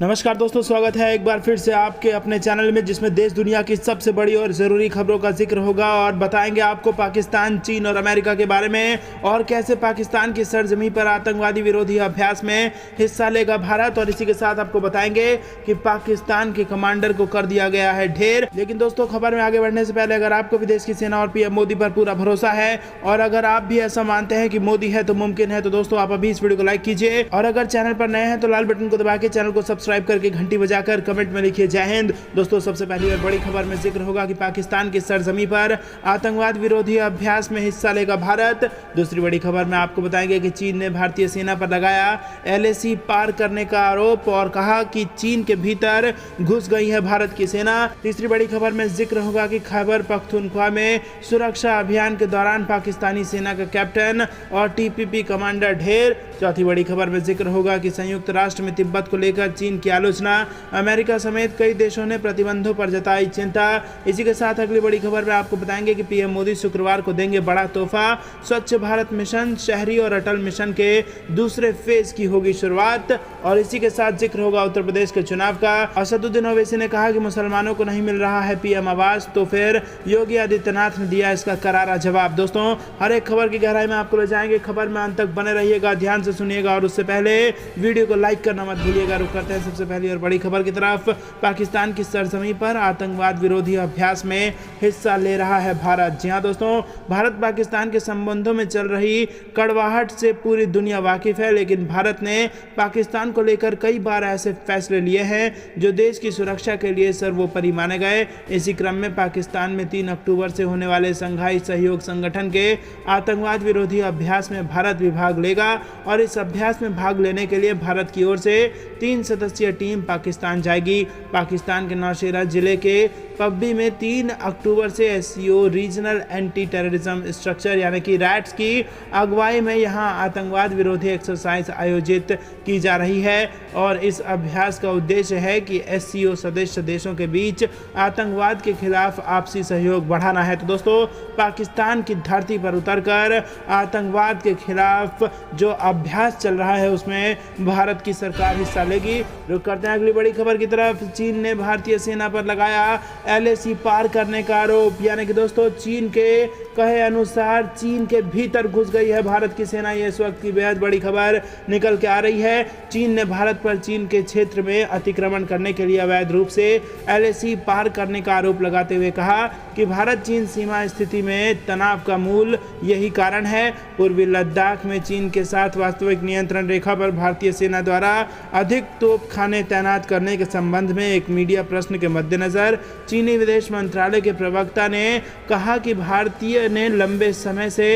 नमस्कार दोस्तों, स्वागत है एक बार फिर से आपके अपने चैनल में, जिसमें देश दुनिया की सबसे बड़ी और ज़रूरी खबरों का जिक्र होगा और बताएंगे आपको पाकिस्तान, चीन और अमेरिका के बारे में, और कैसे पाकिस्तान की सरजमीं पर आतंकवादी विरोधी अभ्यास में हिस्सा लेगा भारत। और इसी के साथ आपको बताएंगे कि पाकिस्तान के कमांडर को कर दिया गया है ढेर। लेकिन दोस्तों, खबर में आगे बढ़ने से पहले अगर आपको भी देश की सेना और पीएम मोदी पर पूरा भरोसा है और अगर आप भी ऐसा मानते हैं कि मोदी है तो मुमकिन है, तो दोस्तों आप अभी इस वीडियो को लाइक कीजिए, और अगर चैनल पर नए हैं तो लाल बटन को दबा के चैनल को सब्सक्राइब करके घंटी बजाकर कमेंट में लिखिए जय हिंद। दोस्तों, सबसे पहली और बड़ी खबर में जिक्र होगा कि पाकिस्तान की सरजमीं पर आतंकवाद विरोधी अभ्यास में हिस्सा लेगा भारत। दूसरी बड़ी खबर में आपको बताएंगे कि चीन ने भारतीय सेना पर लगाया LAC पार करने का आरोप और कहा कि चीन के भीतर घुस गई है भारत की सेना। तीसरी बड़ी खबर में जिक्र होगा कि खैबर पख्तूनख्वा में सुरक्षा अभियान के दौरान पाकिस्तानी सेना का कैप्टन और TPP कमांडर ढेर। चौथी बड़ी खबर में जिक्र होगा कि संयुक्त राष्ट्र में तिब्बत को लेकर चीन की आलोचना, अमेरिका समेत कई देशों ने प्रतिबंधों पर जताई चिंता। इसी के साथ अगली बड़ी खबर में आपको बताएंगे कि पीएम मोदी शुक्रवार को देंगे बड़ा तोहफा। स्वच्छ भारत मिशन, शहरी और अटल मिशन के दूसरे फेज की होगी शुरुआत। और इसी के साथ जिक्र होगा उत्तर प्रदेश के चुनाव का। असदुद्दीन ओवैसी ने कहा कि मुसलमानों को नहीं मिल रहा है पीएम आवास, तो फिर योगी आदित्यनाथ ने दिया इसका करारा जवाब। दोस्तों, हर एक खबर की गहराई में आपको ले जाएंगे, खबर में अंत तक बने रहिएगा, ध्यान से सुनिएगा, और उससे पहले वीडियो को लाइक करना मत भूलिएगा। रुक करते हैं सबसे पहली और बड़ी खबर की तरफ। पाकिस्तान की सरजमीं पर आतंकवाद विरोधी अभ्यास में हिस्सा ले रहा है भारत। जी हां दोस्तों, भारत पाकिस्तान के संबंधों में चल रही कड़वाहट से पूरी दुनिया वाकिफ है, लेकिन भारत ने पाकिस्तान को लेकर कई बार ऐसे फैसले लिए हैं जो देश की सुरक्षा के लिए सर्वोपरि माने गए। इसी क्रम में पाकिस्तान में 3 अक्टूबर से होने वाले संघाई सहयोग संगठन के आतंकवाद विरोधी अभ्यास में भारत भी भाग लेगा, और इस अभ्यास में भाग लेने के लिए भारत की ओर से 3 सदस्यीय टीम पाकिस्तान जाएगी। पाकिस्तान के नौशेरा जिले के पब्बी में 3 अक्टूबर से SCO regional anti terrorism structure यानी कि रैट्स की अगुवाई में यहां आतंकवाद विरोधी एक्सरसाइज आयोजित की जा रही है, और इस अभ्यास का उद्देश्य है कि SCO सदस्य देशों के बीच आतंकवाद के खिलाफ आपसी सहयोग बढ़ाना है। तो दोस्तों, पाकिस्तान की धरती पर उतरकर आतंकवाद के खिलाफ जो अभ्यास चल रहा है उसमें भारत की सरकार हिस्सा लेगी। रुक करते हैं अगली बड़ी खबर की तरफ। चीन ने भारतीय सेना पर लगाया LAC पार करने का आरोप, यानी कि दोस्तों चीन के कहे अनुसार चीन के भीतर घुस गई है भारत की सेना। ये इस वक्त की बेहद बड़ी खबर निकल के आ रही है। चीन ने भारत पर चीन के क्षेत्र में अतिक्रमण करने के लिए अवैध रूप से LAC पार करने का आरोप लगाते हुए कहा कि भारत चीन सीमा स्थिति में तनाव का मूल यही कारण है। पूर्वी लद्दाख में चीन के साथ वास्तविक नियंत्रण रेखा पर भारतीय सेना द्वारा अधिक तोपखाने तैनात करने के संबंध में एक मीडिया प्रश्न के मद्देनजर चीनी विदेश मंत्रालय के प्रवक्ता ने कहा कि भारतीय ने लंबे समय से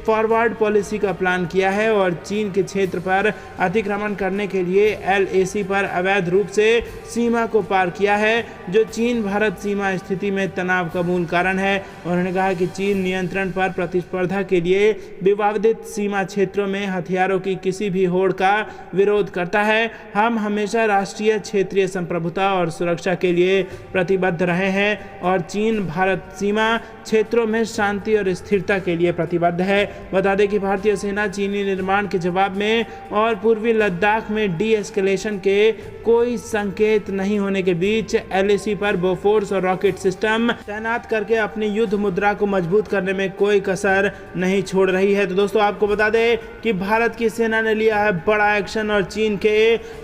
फॉरवर्ड पॉलिसी का प्लान किया है और चीन के क्षेत्र पर अतिक्रमण करने के लिए LAC पर अवैध रूप से सीमा को पार किया है, जो चीन भारत सीमा स्थिति में तनाव का मूल कारण है। उन्होंने कहा कि चीन नियंत्रण पर प्रतिस्पर्धा के लिए विवादित सीमा क्षेत्रों में हथियारों की किसी भी होड़ का विरोध करता है। हम हमेशा राष्ट्रीय क्षेत्रीय संप्रभुता और सुरक्षा के लिए प्रतिबद्ध रहे हैं और चीन भारत सीमा क्षेत्रों में शांति और स्थिरता के लिए प्रतिबद्ध है। बता दें कि भारतीय सेना चीनी निर्माण के जवाब में और पूर्वी लद्दाख में डी-एस्केलेशन के कोई संकेत नहीं होने के बीच LAC पर बोफोर्स और रॉकेट सिस्टम तैनात करके अपनी युद्ध मुद्रा को मजबूत करने में कोई कसर नहीं छोड़ रही है। तो दोस्तों, आपको बता दें कि भारत की सेना ने लिया है बड़ा एक्शन और चीन के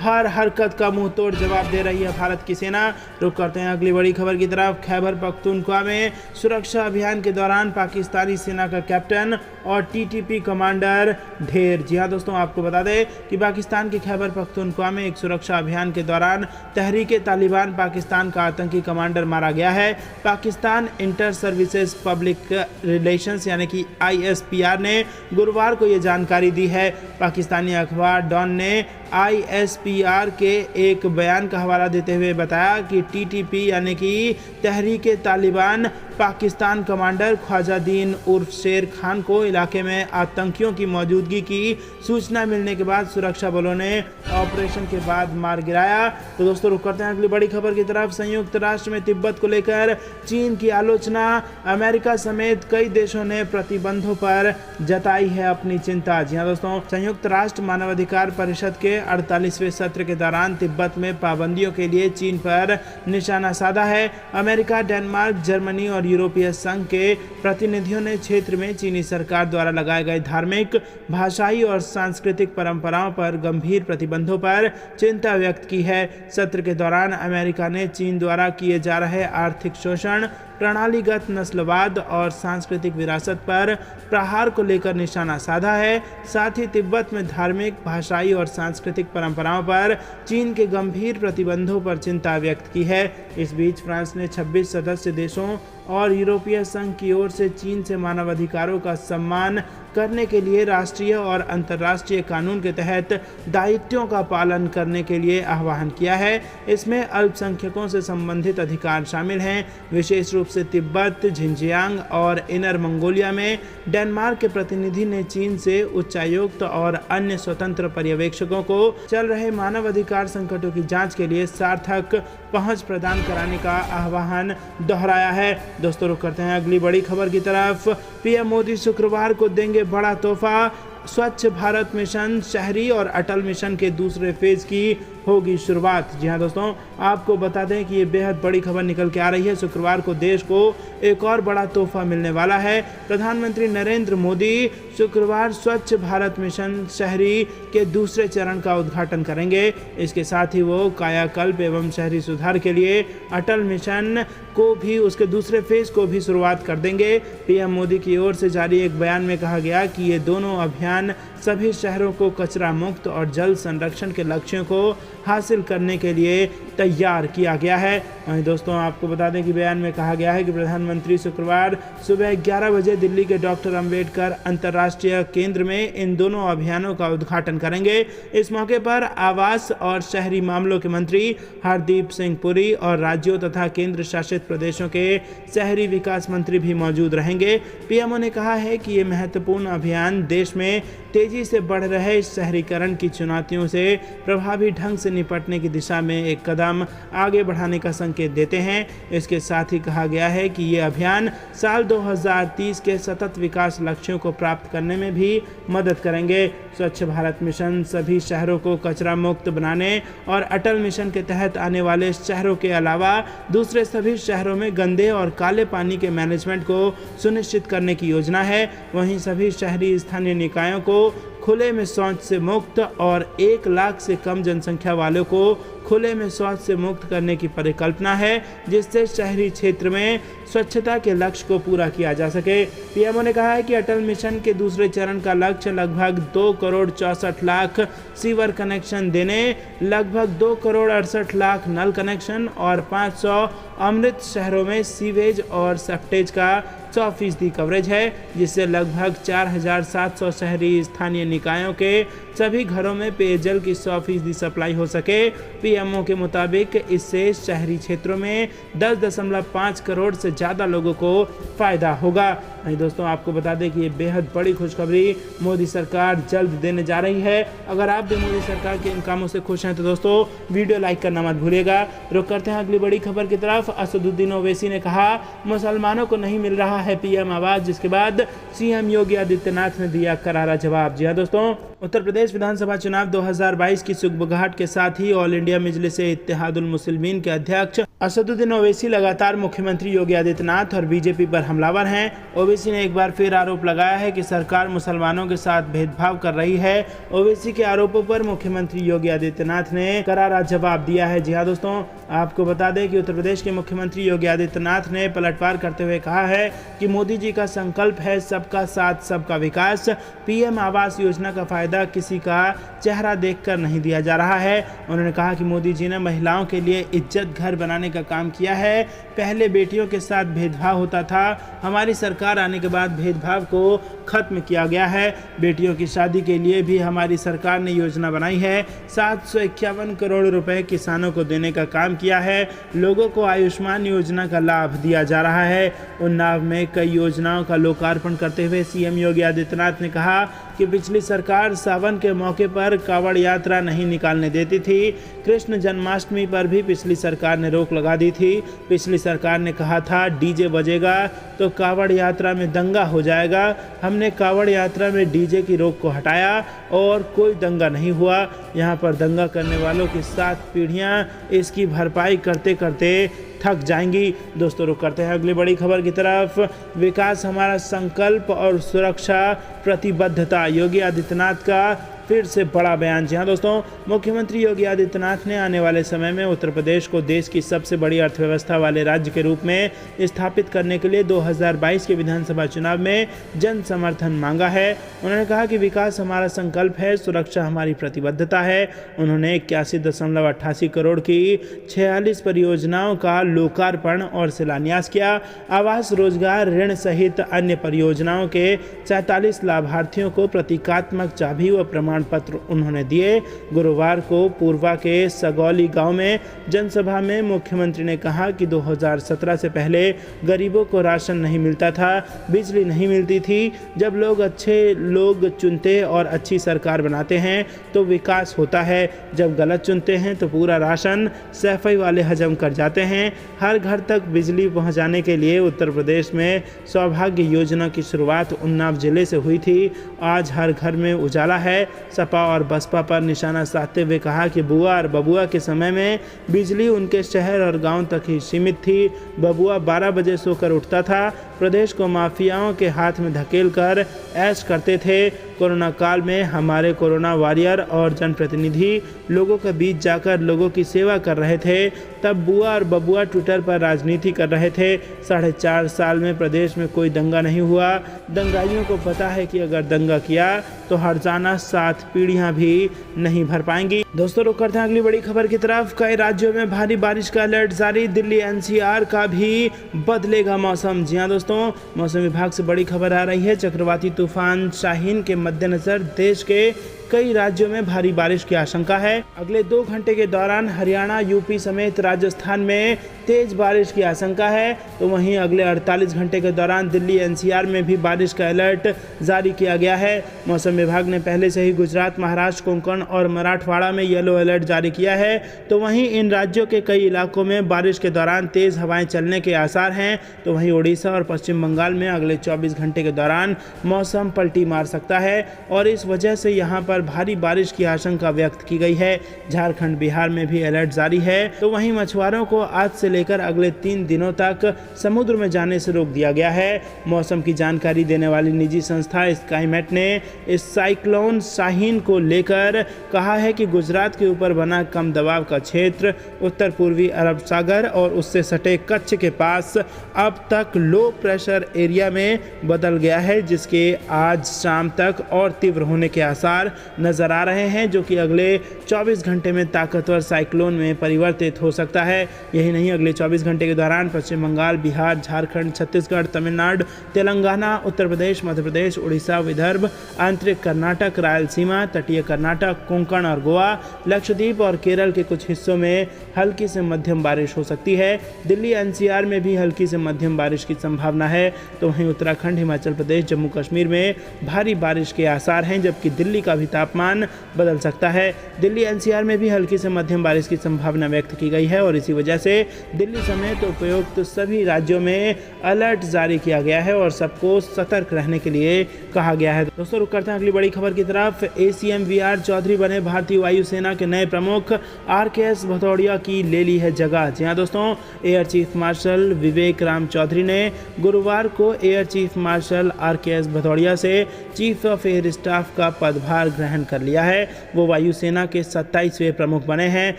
हर हरकत का मुंह तोड़ जवाब दे रही है भारत की सेना। रुक करते हैं अगली बड़ी खबर की तरफ। खैबर पख्तूनख्वा में सुरक्षा अभियान के दौरान पाकिस्तानी सेना का कैप्टन और TTP कमांडर ढेर। जी हाँ दोस्तों, आपको बता दें कि पाकिस्तान के खैबर पख्तूनख्वा में एक सुरक्षा अभियान के दौरान तहरीके तालिबान पाकिस्तान का आतंकी कमांडर मारा गया है। Pakistan inter services public relations यानी कि ISPR ने गुरुवार को ये जानकारी दी है। पाकिस्तानी अखबार डॉन ने ISPR के एक बयान का हवाला देते हुए बताया कि TTP यानी कि तहरीके तालिबान पाकिस्तान कमांडर ख्वाजादीन उर्फ शेर खान को इलाके में आतंकियों की मौजूदगी की सूचना मिलने के बाद सुरक्षा बलों ने ऑपरेशन के बाद मार गिराया। तो दोस्तों, रुक करते हैं अगली बड़ी खबर की तरफ। संयुक्त राष्ट्र में तिब्बत को लेकर चीन की आलोचना, अमेरिका समेत कई देशों ने प्रतिबंधों पर जताई है अपनी चिंता। जी हाँ दोस्तों, संयुक्त राष्ट्र मानवाधिकार परिषद के के 48वें सत्र के दौरान तिब्बत में पाबंदियों के लिए चीन पर निशाना साधा है। अमेरिका, डेनमार्क, जर्मनी और यूरोपीय संघ के प्रतिनिधियों ने क्षेत्र में चीनी सरकार द्वारा लगाए गए धार्मिक, भाषाई और सांस्कृतिक परंपराओं पर गंभीर प्रतिबंधों पर चिंता व्यक्त की है। सत्र के दौरान अमेरिका ने चीन द्वारा किए जा रहे आर्थिक शोषण, प्रणालीगत नस्लवाद और सांस्कृतिक विरासत पर प्रहार को लेकर निशाना साधा है। साथ ही तिब्बत में धार्मिक, भाषाई और सांस्कृतिक परंपराओं पर चीन के गंभीर प्रतिबंधों पर चिंता व्यक्त की है। इस बीच फ्रांस ने 26 सदस्य देशों और यूरोपीय संघ की ओर से चीन से मानवाधिकारों का सम्मान करने के लिए राष्ट्रीय और अंतर्राष्ट्रीय कानून के तहत दायित्वों का पालन करने के लिए आह्वान किया है। इसमें अल्पसंख्यकों से संबंधित अधिकार शामिल हैं। विशेष रूप से तिब्बत, झिंजियांग और इनर मंगोलिया में डेनमार्क के प्रतिनिधि ने चीन से उच्चायुक्त और अन्य स्वतंत्र पर्यवेक्षकों को चल रहे मानवाधिकार संकटों की जांच के लिए सार्थक पहुंच प्रदान कराने का आह्वान दोहराया है। दोस्तों, रुक करते हैं अगली बड़ी खबर की तरफ। पीएम मोदी शुक्रवार को देंगे बड़ा तोहफा। स्वच्छ भारत मिशन शहरी और अटल मिशन के दूसरे फेज की होगी शुरुआत। जी हां दोस्तों, आपको बता दें कि ये बेहद बड़ी खबर निकल के आ रही है। शुक्रवार को देश को एक और बड़ा तोहफा मिलने वाला है। प्रधानमंत्री नरेंद्र मोदी शुक्रवार स्वच्छ भारत मिशन शहरी के दूसरे चरण का उद्घाटन करेंगे। इसके साथ ही वो कायाकल्प एवं शहरी सुधार के लिए अटल मिशन को भी, उसके दूसरे फेज को भी शुरुआत कर देंगे। पीएम मोदी की ओर से जारी एक बयान में कहा गया कि ये दोनों अभियान सभी शहरों को कचरा मुक्त और जल संरक्षण के लक्ष्यों को हासिल करने के लिए तैयार किया गया है। वहीं दोस्तों, आपको बता दें कि बयान में कहा गया है कि प्रधानमंत्री शुक्रवार सुबह 11 बजे दिल्ली के डॉक्टर अंबेडकर अंतर्राष्ट्रीय केंद्र में इन दोनों अभियानों का उद्घाटन करेंगे। इस मौके पर आवास और शहरी मामलों के मंत्री हरदीप सिंह पुरी और राज्यों तथा केंद्र शासित प्रदेशों के शहरी विकास मंत्री भी मौजूद रहेंगे। पीएमओ ने कहा है कि ये महत्वपूर्ण अभियान देश में तेजी से बढ़ रहे शहरीकरण की चुनौतियों से प्रभावी ढंग से निपटने की दिशा में एक कदम आगे बढ़ाने का संकेत देते हैं। इसके साथ ही कहा गया है कि ये अभियान साल 2030 के सतत विकास लक्ष्यों को प्राप्त करने में भी मदद करेंगे। स्वच्छ भारत मिशन सभी शहरों को कचरा मुक्त बनाने और अटल मिशन के तहत आने वाले शहरों के अलावा दूसरे सभी शहरों में गंदे और काले पानी के मैनेजमेंट को सुनिश्चित करने की योजना है। वहीं सभी शहरी स्थानीय निकायों को खुले में शौच से मुक्त और 1 लाख से कम जनसंख्या वालों को खुले में शौच से मुक्त करने की परिकल्पना है, जिससे शहरी क्षेत्र में स्वच्छता के लक्ष्य को पूरा किया जा सके। पीएमओ ने कहा है कि अटल मिशन के दूसरे चरण का लक्ष्य लगभग 2 करोड़ 64 लाख सीवर कनेक्शन देने, लगभग 2 करोड़ 68 लाख नल कनेक्शन और 500 अमृत शहरों में सीवेज और सेप्टेज का 100% कवरेज है, जिससे लगभग 4700 शहरी स्थानीय निकायों के सभी घरों में पेयजल की 100% सप्लाई हो सके। पीएमओ के मुताबिक इससे शहरी क्षेत्रों में 10.5 करोड़ से ज़्यादा लोगों को फ़ायदा होगा। नहीं दोस्तों, आपको बता दें कि ये बेहद बड़ी खुशखबरी मोदी सरकार जल्द देने जा रही है। अगर आप भी मोदी सरकार के इन कामों से खुश हैं तो दोस्तों वीडियो लाइक करना मत भूलिएगा। रुक करते हैं अगली बड़ी खबर की तरफ। असदुद्दीन ओवैसी ने कहा मुसलमानों को नहीं मिल रहा है पीएम आवास, जिसके बाद सीएम योगी आदित्यनाथ ने दिया करारा जवाब। जी हाँ दोस्तों, उत्तर प्रदेश विधानसभा चुनाव 2022 की सुगबुगाहट के साथ ही ऑल इंडिया मजलिस इत्तेहादुल मुस्लिमीन के अध्यक्ष असदुद्दीन ओवैसी लगातार मुख्यमंत्री योगी आदित्यनाथ और बीजेपी पर हमलावर हैं। ओवैसी ने एक बार फिर आरोप लगाया है कि सरकार मुसलमानों के साथ भेदभाव कर रही है। ओवैसी के आरोपों पर मुख्यमंत्री योगी आदित्यनाथ ने करारा जवाब दिया है। जी हाँ दोस्तों, आपको बता दें कि उत्तर प्रदेश के मुख्यमंत्री योगी आदित्यनाथ ने पलटवार करते हुए कहा है कि मोदी जी का संकल्प है सबका साथ सबका विकास। पीएम आवास योजना का फायदा किसी का चेहरा देखकर नहीं दिया जा रहा है। उन्होंने कहा कि मोदी जी ने महिलाओं के लिए इज्जत घर बनाने का काम किया है। पहले बेटियों के साथ भेदभाव होता था, हमारी सरकार आने के बाद भेदभाव को खत्म किया गया है। बेटियों की शादी के लिए भी हमारी सरकार ने योजना बनाई है। 751 करोड़ रुपए किसानों को देने का काम किया है। लोगों को आयुष्मान योजना का लाभ दिया जा रहा है। उन्नाव में कई योजनाओं का लोकार्पण करते हुए सीएम योगी आदित्यनाथ ने कहा कि पिछली सरकार सावन के मौके पर कावड़ यात्रा नहीं निकालने देती थी। कृष्ण जन्माष्टमी पर भी पिछली सरकार ने रोक लगा दी थी। पिछली सरकार ने कहा था डीजे बजेगा तो कावड़ यात्रा में दंगा हो जाएगा। हमने कावड़ यात्रा में डीजे की रोक को हटाया और कोई दंगा नहीं हुआ। यहाँ पर दंगा करने वालों की 7 पीढ़ियाँ इसकी भरपाई करते करते थक जाएंगी। दोस्तों, रुक करते हैं अगली बड़ी खबर की तरफ। विकास हमारा संकल्प और सुरक्षा प्रतिबद्धता, योगी आदित्यनाथ का फिर से बड़ा बयान। जी हाँ दोस्तों, मुख्यमंत्री योगी आदित्यनाथ ने आने वाले समय में उत्तर प्रदेश को देश की सबसे बड़ी अर्थव्यवस्था वाले राज्य के रूप में स्थापित करने के लिए 2022 के विधानसभा चुनाव में जन समर्थन मांगा है। उन्होंने कहा कि विकास हमारा संकल्प है, सुरक्षा हमारी प्रतिबद्धता है। उन्होंने 81.88 करोड़ की 46 परियोजनाओं का लोकार्पण और शिलान्यास किया। आवास, रोजगार, ऋण सहित अन्य परियोजनाओं के 44 लाभार्थियों को प्रतीकात्मक चाबी व प्रमाण पत्र उन्होंने दिए। गुरुवार को पूर्वा के सगौली गांव में जनसभा में मुख्यमंत्री ने कहा कि 2017 से पहले गरीबों को राशन नहीं मिलता था, बिजली नहीं मिलती थी। जब लोग अच्छे लोग चुनते और अच्छी सरकार बनाते हैं तो विकास होता है। जब गलत चुनते हैं तो पूरा राशन सफाई वाले हजम कर जाते हैं। हर घर तक बिजली पहुंचाने के लिए उत्तर प्रदेश में सौभाग्य योजना की शुरुआत उन्नाव जिले से हुई थी। आज हर घर में उजाला है। सपा और बसपा पर निशाना साधते हुए कहा कि बुआ और बबुआ के समय में बिजली उनके शहर और गांव तक ही सीमित थी। बबुआ 12 बजे सोकर उठता था। प्रदेश को माफियाओं के हाथ में धकेल कर ऐश करते थे। कोरोना काल में हमारे कोरोना वॉरियर और जनप्रतिनिधि लोगों के बीच जाकर लोगों की सेवा कर रहे थे। तब बुआ और बबुआ ट्विटर पर राजनीति कर रहे थे। 4.5 साल में प्रदेश में कोई दंगा नहीं हुआ। दंगाइयों को पता है कि अगर दंगा किया तो हर्जाना 7 पीढ़ियां भी नहीं भर पाएंगी। दोस्तों, रुक करते हैं अगली बड़ी खबर की तरफ। कई राज्यों में भारी बारिश का अलर्ट जारी, दिल्ली एनसीआर का भी बदलेगा मौसम। जी हाँ दोस्तों, मौसम विभाग से बड़ी खबर आ रही है। चक्रवाती तूफान शाहीन के मद्देनजर देश के कई राज्यों में भारी बारिश की आशंका है। अगले 2 घंटे के दौरान हरियाणा, यूपी समेत राजस्थान में तेज बारिश की आशंका है। तो वहीं अगले 48 घंटे के दौरान दिल्ली एनसीआर में भी बारिश का अलर्ट जारी किया गया है। मौसम विभाग ने पहले से ही गुजरात, महाराष्ट्र, कोंकण और मराठवाड़ा में येलो अलर्ट जारी किया है। तो वहीं इन राज्यों के कई इलाकों में बारिश के दौरान तेज हवाएं चलने के आसार हैं। तो वहीं उड़ीसा और पश्चिम बंगाल में अगले 24 घंटे के दौरान मौसम पलटी मार सकता है और इस वजह से यहाँ पर भारी बारिश की आशंका व्यक्त की गई है। झारखंड, बिहार में भी अलर्ट जारी है। तो वहीं मछुआरों को आज से लेकर अगले 3 दिनों तक समुद्र में जाने से रोक दिया गया है। मौसम की जानकारी देने वाली निजी संस्था स्काईमेट ने इस साइक्लोन शाहीन को लेकर कहा है कि गुजरात के ऊपर बना कम दबाव का क्षेत्र उत्तर पूर्वी अरब सागर और उससे सटे कच्छ के पास अब तक लो प्रेशर एरिया में बदल गया है, जिसके आज शाम तक और तीव्र होने के आसार नजर आ रहे हैं, जो कि अगले 24 घंटे में ताकतवर साइक्लोन में परिवर्तित हो सकता है। यही नहीं, अगले 24 घंटे के दौरान पश्चिम बंगाल, बिहार, झारखंड, छत्तीसगढ़, तमिलनाडु, तेलंगाना, उत्तर प्रदेश, मध्य प्रदेश, उड़ीसा, विदर्भ, आंतरिक कर्नाटक, रायलसीमा, तटीय कर्नाटक, कोंकण और गोवा, लक्षद्वीप और केरल के कुछ हिस्सों में हल्की से मध्यम बारिश हो सकती है। दिल्ली एनसीआर में भी हल्की से मध्यम बारिश की संभावना है। तो वहीं उत्तराखंड, हिमाचल प्रदेश, जम्मू कश्मीर में भारी बारिश के आसार हैं, जबकि दिल्ली का भी तापमान बदल सकता है। दिल्ली एनसीआर में भी हल्की से मध्यम बारिश की संभावना व्यक्त की गई है और इसी वजह से दिल्ली समेत उपयुक्त सभी राज्यों में अलर्ट जारी किया गया है और सबको सतर्क रहने के लिए कहा गया है। दोस्तों, रुक करते हैं अगली बड़ी खबर की तरफ। एसीएम वीआर चौधरी बने भारतीय वायुसेना के नए प्रमुख, आरकेएस भदौड़िया की ले ली है जगह। जी हाँ दोस्तों, एयर चीफ मार्शल विवेक राम चौधरी ने गुरुवार को एयर चीफ मार्शल आरकेएस भदौड़िया से चीफ ऑफ एयर स्टाफ का पदभार ग्रहण कर लिया है। वो वायुसेना के 27वें प्रमुख बने हैं।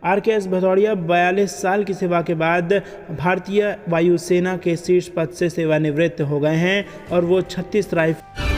आरकेएस भदौड़िया 42 साल की सेवा के बाद भारतीय वायुसेना के शीर्ष पद से सेवानिवृत्त हो गए हैं और वो 36 राइफल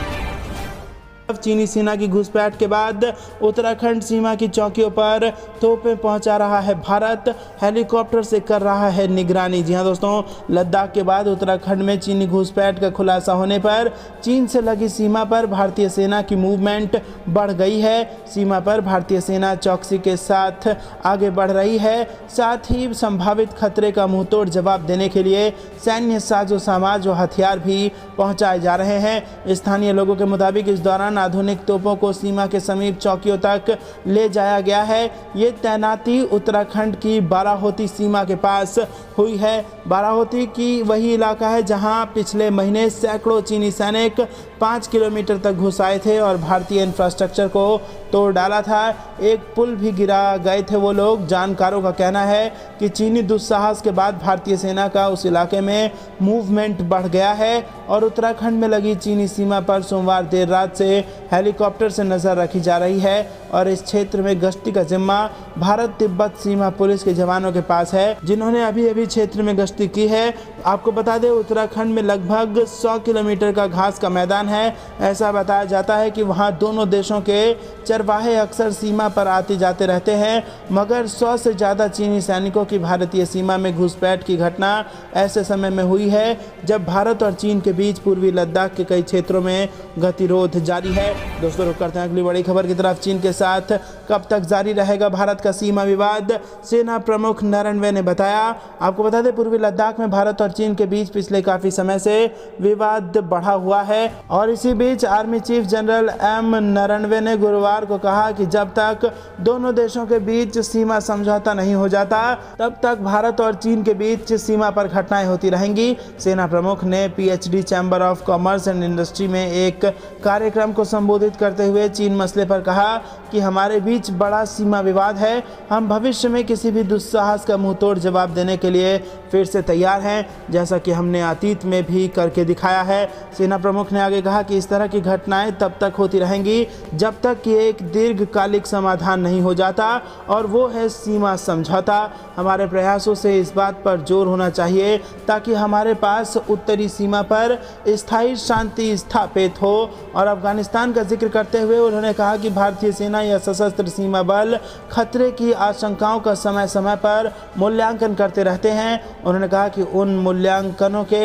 चीनी सेना की घुसपैठ के बाद उत्तराखंड सीमा की चौकियों पर तोपें पहुंचा रहा है भारत, हेलीकॉप्टर से कर रहा है निगरानी। जी हां दोस्तों, लद्दाख के बाद उत्तराखंड में चीनी घुसपैठ का खुलासा होने पर चीन से लगी सीमा पर भारतीय सेना की मूवमेंट बढ़ गई है। सीमा पर भारतीय सेना चौकसी के साथ आगे बढ़ रही है। साथ ही संभावित खतरे का मुंहतोड़ जवाब देने के लिए सैन्य साजो सामान और हथियार भी पहुंचाए जा रहे हैं। स्थानीय लोगों के मुताबिक इस दौरान दौरान आधुनिक तोपों को सीमा के समीप चौकियों तक ले जाया गया है। ये तैनाती उत्तराखंड की बाराहोती सीमा के पास हुई है। बाराहोती की वही इलाका है जहां पिछले महीने सैकड़ों चीनी सैनिक 5 किलोमीटर तक घुस आए थे और भारतीय इंफ्रास्ट्रक्चर को तोड़ डाला था। एक पुल भी गिरा गए थे वो लोग। जानकारों का कहना है कि चीनी दुस्साहस के बाद भारतीय सेना का उस इलाके में मूवमेंट बढ़ गया है और उत्तराखंड में लगी चीनी सीमा पर सोमवार देर रात से हेलीकॉप्टर से नज़र रखी जा रही है और इस क्षेत्र में गश्ती का जिम्मा भारत तिब्बत सीमा पुलिस के जवानों के पास है, जिन्होंने अभी अभी क्षेत्र में गश्ती की है। आपको बता दें, उत्तराखंड में लगभग 100 किलोमीटर का घास का मैदान है। ऐसा बताया जाता है कि वहां दोनों देशों के चरवाहे अक्सर सीमा पर आते जाते रहते हैं, मगर 100 से ज़्यादा चीनी सैनिकों की भारतीय सीमा में घुसपैठ की घटना ऐसे समय में हुई है जब भारत और चीन के बीच पूर्वी लद्दाख के कई क्षेत्रों में गतिरोध जारी है। दोस्तों, रुक करते हैं अगली बड़ी खबर की तरफ। चीन के साथ कब तक जारी रहेगा भारत का सीमा विवाद? सेना प्रमुख नरवणे ने बताया। आपको बता दें, पूर्वी लद्दाख में भारत और चीन के बीच पिछले काफी समय से विवाद बढ़ा हुआ है और इसी बीच army chief general M Naravane ने गुरुवार को कहा कि जब तक दोनों देशों के बीच सीमा समझौता नहीं हो जाता तब तक भारत और चीन के बीच सीमा पर घटनाएं होती रहेंगी। सेना प्रमुख ने PhD chamber of commerce and industry में एक कार्यक्रम को संबोधित करते हुए चीन मसले पर कहा कि हमारे बीच बड़ा सीमा विवाद है। हम भविष्य में किसी भी दुस्साहस का मुंहतोड़ जवाब देने के लिए फिर से तैयार हैं, जैसा कि हमने अतीत में भी करके दिखाया है। सेना प्रमुख ने आगे कहा कि इस तरह की घटनाएं तब तक होती रहेंगी जब तक कि एक दीर्घकालिक समाधान नहीं हो जाता और वो है सीमा समझौता। हमारे प्रयासों से इस बात पर जोर होना चाहिए ताकि हमारे पास उत्तरी सीमा पर स्थायी शांति स्थापित हो। और अफगानिस्तान का जिक्र करते हुए उन्होंने कहा कि भारतीय सेना या सशस्त्र सीमा बल खतरे की आशंकाओं का समय समय पर मूल्यांकन करते रहते हैं। उन्होंने कहा कि उन मूल्यांकनों के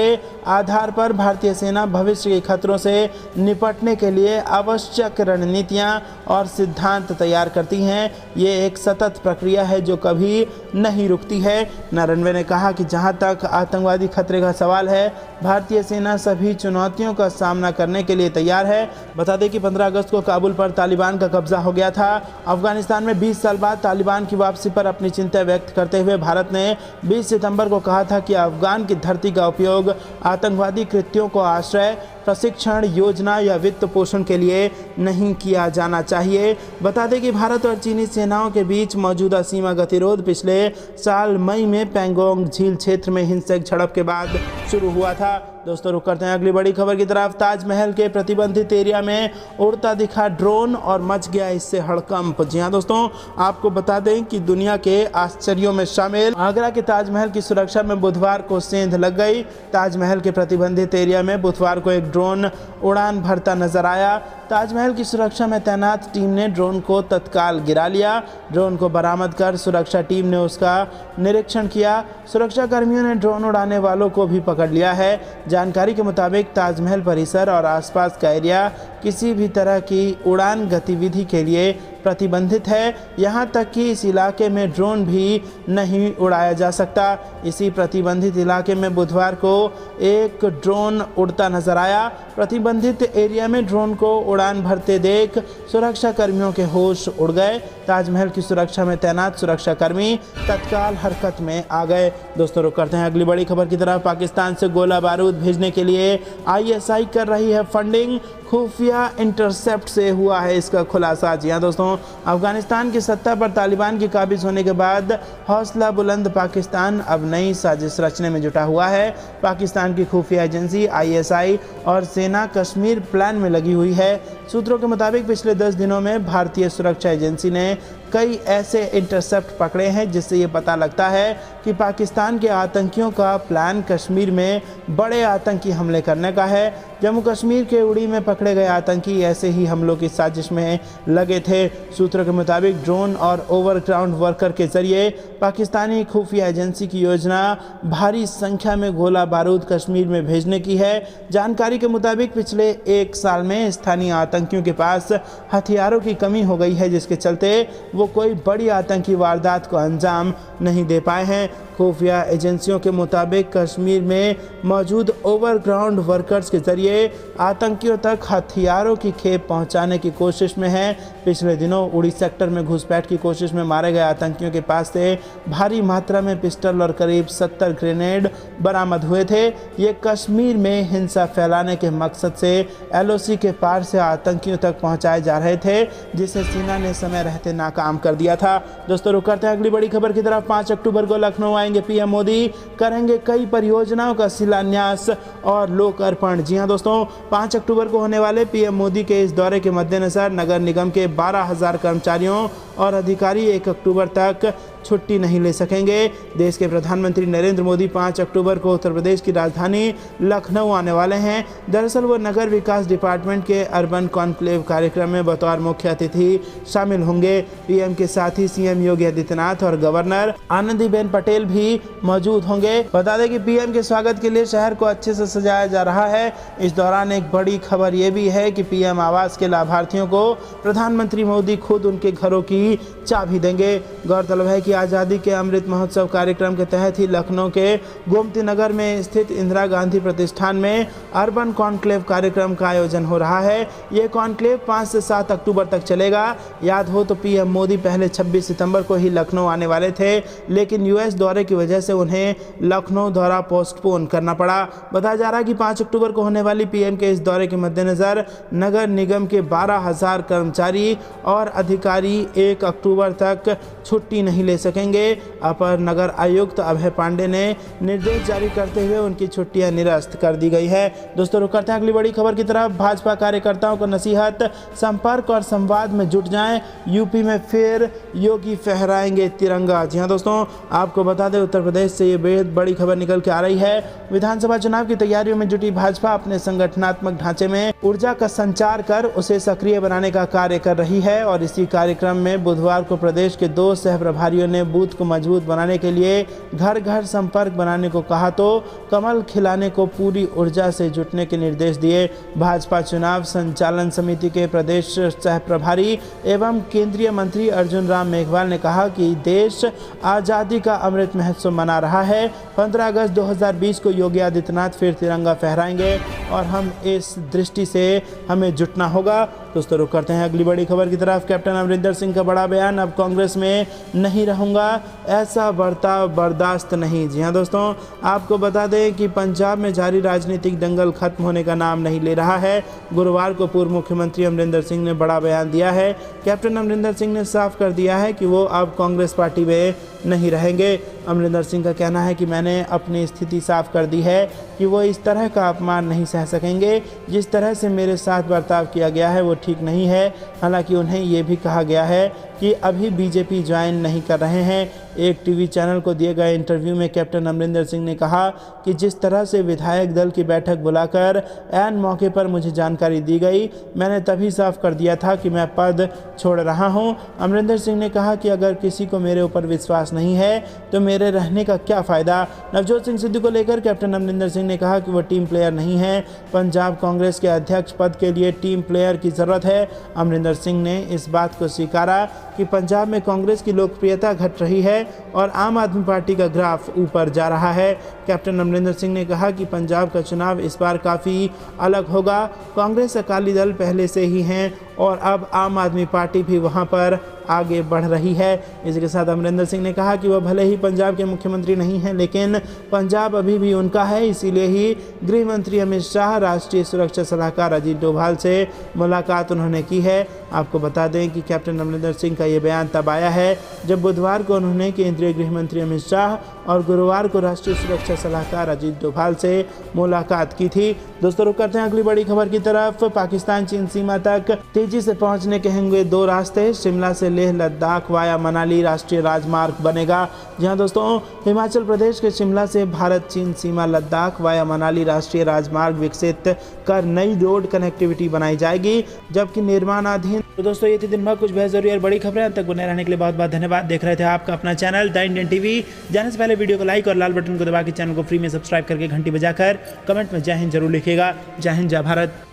आधार पर भारतीय सेना भविष्य के खतरों से निपटने के लिए आवश्यक रणनीतियां और सिद्धांत तैयार करती हैं। ये एक सतत प्रक्रिया है जो कभी नहीं रुकती है। नरवणे ने कहा कि जहां तक आतंकवादी खतरे का सवाल है, भारतीय सेना सभी चुनौतियों का सामना करने के लिए तैयार है। बता दें कि 15 अगस्त को काबुल पर तालिबान का कब्जा हो गया था। अफगानिस्तान में 20 साल बाद तालिबान की वापसी पर अपनी चिंता व्यक्त करते हुए भारत ने 20 सितंबर को कहा था कि अफगान की धरती का उपयोग आतंकवादी कृत्यों को आश्रय, प्रशिक्षण, योजना या वित्त पोषण के लिए नहीं किया जाना चाहिए। बता दें कि भारत और चीनी सेनाओं के बीच मौजूदा सीमा गतिरोध पिछले साल मई में पैंगोंग झील क्षेत्र में हिंसक झड़प के बाद शुरू हुआ था। दोस्तों, रुक करते हैं अगली बड़ी खबर की तरफ। ताजमहल के प्रतिबंधित एरिया में उड़ता दिखा ड्रोन और मच गया इससे हड़कंप। जी हाँ दोस्तों, आपको बता दें कि दुनिया के आश्चर्यों में शामिल आगरा के ताजमहल की सुरक्षा में बुधवार को सेंध लग गई। ताजमहल के प्रतिबंधित एरिया में बुधवार को एक ड्रोन उड़ान भरता नजर आया। ताजमहल की सुरक्षा में तैनात टीम ने ड्रोन को तत्काल गिरा लिया। ड्रोन को बरामद कर सुरक्षा टीम ने उसका निरीक्षण किया। सुरक्षा कर्मियों ने ड्रोन उड़ाने वालों को भी पकड़ लिया है। जानकारी के मुताबिक ताजमहल परिसर और आसपास का एरिया किसी भी तरह की उड़ान गतिविधि के लिए प्रतिबंधित है। यहां तक कि इस इलाके में ड्रोन भी नहीं उड़ाया जा सकता। इसी प्रतिबंधित इलाके में बुधवार को एक ड्रोन उड़ता नजर आया। प्रतिबंधित एरिया में ड्रोन को उड़ान भरते देख सुरक्षा कर्मियों के होश उड़ गए। ताजमहल की सुरक्षा में तैनात सुरक्षा कर्मी तत्काल हरकत में आ गए। दोस्तों, रुक करते हैं अगली बड़ी खबर की तरफ। पाकिस्तान से गोला बारूद भेजने के लिए आईएसआई कर रही है फंडिंग। खुफिया इंटरसेप्ट से हुआ है इसका खुलासा। जी हाँ दोस्तों, अफगानिस्तान की सत्ता पर तालिबान की काबिज होने के बाद हौसला बुलंद पाकिस्तान अब नई साजिश रचने में जुटा हुआ है। पाकिस्तान की खुफिया एजेंसी आईएसआई और सेना कश्मीर प्लान में लगी हुई है। सूत्रों के मुताबिक पिछले 10 दिनों में भारतीय सुरक्षा एजेंसी ने कई ऐसे इंटरसेप्ट पकड़े हैं जिससे ये पता लगता है कि पाकिस्तान के आतंकियों का प्लान कश्मीर में बड़े आतंकी हमले करने का है। जम्मू कश्मीर के उड़ी में पकड़े गए आतंकी ऐसे ही हमलों की साजिश में लगे थे। सूत्रों के मुताबिक ड्रोन और ओवरग्राउंड वर्कर के जरिए पाकिस्तानी खुफिया एजेंसी की योजना भारी संख्या में गोला बारूद कश्मीर में भेजने की है। जानकारी के मुताबिक पिछले 1 साल में स्थानीय आतंकियों के पास हथियारों की कमी हो गई है, जिसके चलते वो कोई बड़ी आतंकी वारदात को अंजाम नहीं दे पाए हैं। खुफिया एजेंसियों के मुताबिक कश्मीर में मौजूद ओवरग्राउंड वर्कर्स के जरिए आतंकियों तक हथियारों की खेप पहुंचाने की कोशिश में है। पिछले दिनों उड़ी सेक्टर में घुसपैठ की कोशिश में मारे गए आतंकियों के पास से भारी मात्रा में पिस्टल और करीब 70 ग्रेनेड बरामद हुए थे। ये कश्मीर में हिंसा फैलाने के मकसद से LOC के पार से आतंकियों तक पहुंचाए जा रहे थे, जिसे सेना ने समय रहते नाकाम कर दिया था। दोस्तों रुक करते हैं अगली बड़ी खबर की तरफ। 5 अक्टूबर को लखनऊ आएंगे PM मोदी, करेंगे कई परियोजनाओं का शिलान्यास और लोकार्पण। जी हां दोस्तों, 5 अक्टूबर को होने वाले PM मोदी के इस दौरे के मद्देनजर नगर निगम के 12,000 कर्मचारियों और अधिकारी 1 अक्टूबर तक छुट्टी नहीं ले सकेंगे। देश के प्रधानमंत्री नरेंद्र मोदी 5 अक्टूबर को उत्तर प्रदेश की राजधानी लखनऊ आने वाले हैं। दरअसल वो नगर विकास डिपार्टमेंट के अर्बन कॉन्क्लेव कार्यक्रम में बतौर मुख्य अतिथि शामिल होंगे। PM के साथ ही CM योगी आदित्यनाथ और गवर्नर आनंदीबेन पटेल भी मौजूद होंगे। बता दें कि PM के स्वागत के लिए शहर को अच्छे से सजाया जा रहा है। इस दौरान एक बड़ी खबर ये भी है कि PM आवास के लाभार्थियों को प्रधानमंत्री मोदी खुद उनके घरों की चाबी देंगे। गौरतलब है कि आज़ादी के अमृत महोत्सव कार्यक्रम के तहत ही लखनऊ के गोमती नगर में स्थित इंदिरा गांधी प्रतिष्ठान में अर्बन कॉन्क्लेव कार्यक्रम का आयोजन हो रहा है। ये कॉन्क्लेव 5 से 7 अक्टूबर तक चलेगा। याद हो तो PM मोदी पहले 26 सितंबर को ही लखनऊ आने वाले थे, लेकिन US दौरे की वजह से उन्हें लखनऊ दौरा पोस्टपोन करना पड़ा। बताया जा रहा है कि 5 अक्टूबर को होने वाली PM के इस दौरे के मद्देनजर नगर निगम के 12,000 कर्मचारी और अधिकारी 1 अक्टूबर तक छुट्टी नहीं ले सकेंगे। अपर नगर आयुक्त अभय पांडे ने निर्देश जारी करते हुए उनकी छुट्टियां निरस्त कर दी गई है। दोस्तों रुक करते हैं अगली बड़ी खबर की तरफ। भाजपा कार्यकर्ताओं को नसीहत, संपर्क और संवाद में जुट जाएं। यूपी में फिर योगी फहराएंगे तिरंगा। जी हां दोस्तों, आपको बता दें उत्तर प्रदेश से ये बेहद बड़ी खबर निकल के आ रही है। विधानसभा चुनाव की तैयारियों में जुटी भाजपा अपने संगठनात्मक ढांचे में ऊर्जा का संचार कर उसे सक्रिय बनाने का कार्य कर रही है और इसी कार्यक्रम में बुधवार को प्रदेश के 2 सह प्रभारियों ने बूथ को मजबूत बनाने के लिए घर घर संपर्क बनाने को कहा तो कमल खिलाने को पूरी ऊर्जा से जुटने के निर्देश दिए। भाजपा चुनाव संचालन समिति के प्रदेश सह प्रभारी एवं केंद्रीय मंत्री अर्जुन राम मेघवाल ने कहा कि देश आज़ादी का अमृत महोत्सव मना रहा है। 15 अगस्त 2020 को योगी आदित्यनाथ फिर तिरंगा फहराएंगे और हम इस दृष्टि से हमें जुटना होगा। दोस्तों रुक करते हैं अगली बड़ी खबर की तरफ। कैप्टन अमरिंदर सिंह का बड़ा बयान, अब कांग्रेस में नहीं रहूंगा, ऐसा बर्ताव बर्दाश्त नहीं। जी हां दोस्तों, आपको बता दें कि पंजाब में जारी राजनीतिक दंगल खत्म होने का नाम नहीं ले रहा है। गुरुवार को पूर्व मुख्यमंत्री अमरिंदर सिंह ने बड़ा बयान दिया है। कैप्टन अमरिंदर सिंह ने साफ कर दिया है कि वो अब कांग्रेस पार्टी में नहीं रहेंगे। अमरिंदर सिंह का कहना है कि मैंने अपनी स्थिति साफ कर दी है कि वो इस तरह का अपमान नहीं सह सकेंगे। जिस तरह से मेरे साथ बर्ताव किया गया है वो ठीक नहीं है। हालांकि उन्हें ये भी कहा गया है कि अभी बीजेपी ज्वाइन नहीं कर रहे हैं। एक टीवी चैनल को दिए गए इंटरव्यू में कैप्टन अमरिंदर सिंह ने कहा कि जिस तरह से विधायक दल की बैठक बुलाकर ऐन मौके पर मुझे जानकारी दी गई, मैंने तभी साफ कर दिया था कि मैं पद छोड़ रहा हूं। अमरिंदर सिंह ने कहा कि अगर किसी को मेरे ऊपर विश्वास नहीं है तो मेरे रहने का क्या फ़ायदा। नवजोत सिंह सिद्धू को लेकर कैप्टन अमरिंदर सिंह ने कहा कि वो टीम प्लेयर नहीं है। पंजाब कांग्रेस के अध्यक्ष पद के लिए टीम प्लेयर की ज़रूरत है। अमरिंदर सिंह ने इस बात को स्वीकारा कि पंजाब में कांग्रेस की लोकप्रियता घट रही है और आम आदमी पार्टी का ग्राफ ऊपर जा रहा है। कैप्टन अमरिंदर सिंह ने कहा कि पंजाब का चुनाव इस बार काफ़ी अलग होगा। कांग्रेस अकाली दल पहले से ही हैं और अब आम आदमी पार्टी भी वहां पर आगे बढ़ रही है। इसी के साथ अमरिंदर सिंह ने कहा कि वह भले ही पंजाब के मुख्यमंत्री नहीं हैं, लेकिन पंजाब अभी भी उनका है। इसीलिए ही गृह मंत्री अमित शाह, राष्ट्रीय सुरक्षा सलाहकार अजीत डोभाल से मुलाकात उन्होंने की है। आपको बता दें कि कैप्टन अमरिंदर सिंह का ये बयान तब आया है जब बुधवार को उन्होंने केंद्रीय गृह मंत्री अमित शाह और गुरुवार को राष्ट्रीय सुरक्षा सलाहकार अजीत डोभाल से मुलाकात की थी। दोस्तों रुक करते हैं अगली बड़ी खबर की तरफ। पाकिस्तान चीन सीमा तक तेजी से पहुंचने के होंगे 2 रास्ते। शिमला से लेह लद्दाख वाया मनाली राष्ट्रीय राजमार्ग बनेगा। जहां दोस्तों हिमाचल प्रदेश के शिमला से भारत चीन सीमा लद्दाख वाया मनाली राष्ट्रीय राजमार्ग विकसित कर नई रोड कनेक्टिविटी बनाई जाएगी, जबकि निर्माणाधीन हिंद। तो दोस्तों ये थी दिन भर कुछ बेहद जरूरी और बड़ी खबरें। अब तक बने रहने के लिए बहुत बहुत धन्यवाद। देख रहे थे आपका अपना चैनल द इंडियन टीवी। जाने से पहले वीडियो को लाइक और लाल बटन को दबा के चैनल को फ्री में सब्सक्राइब करके घंटी बजाकर कमेंट में जय हिंद जरूर लिखिएगा। जय हिंद, जय भारत।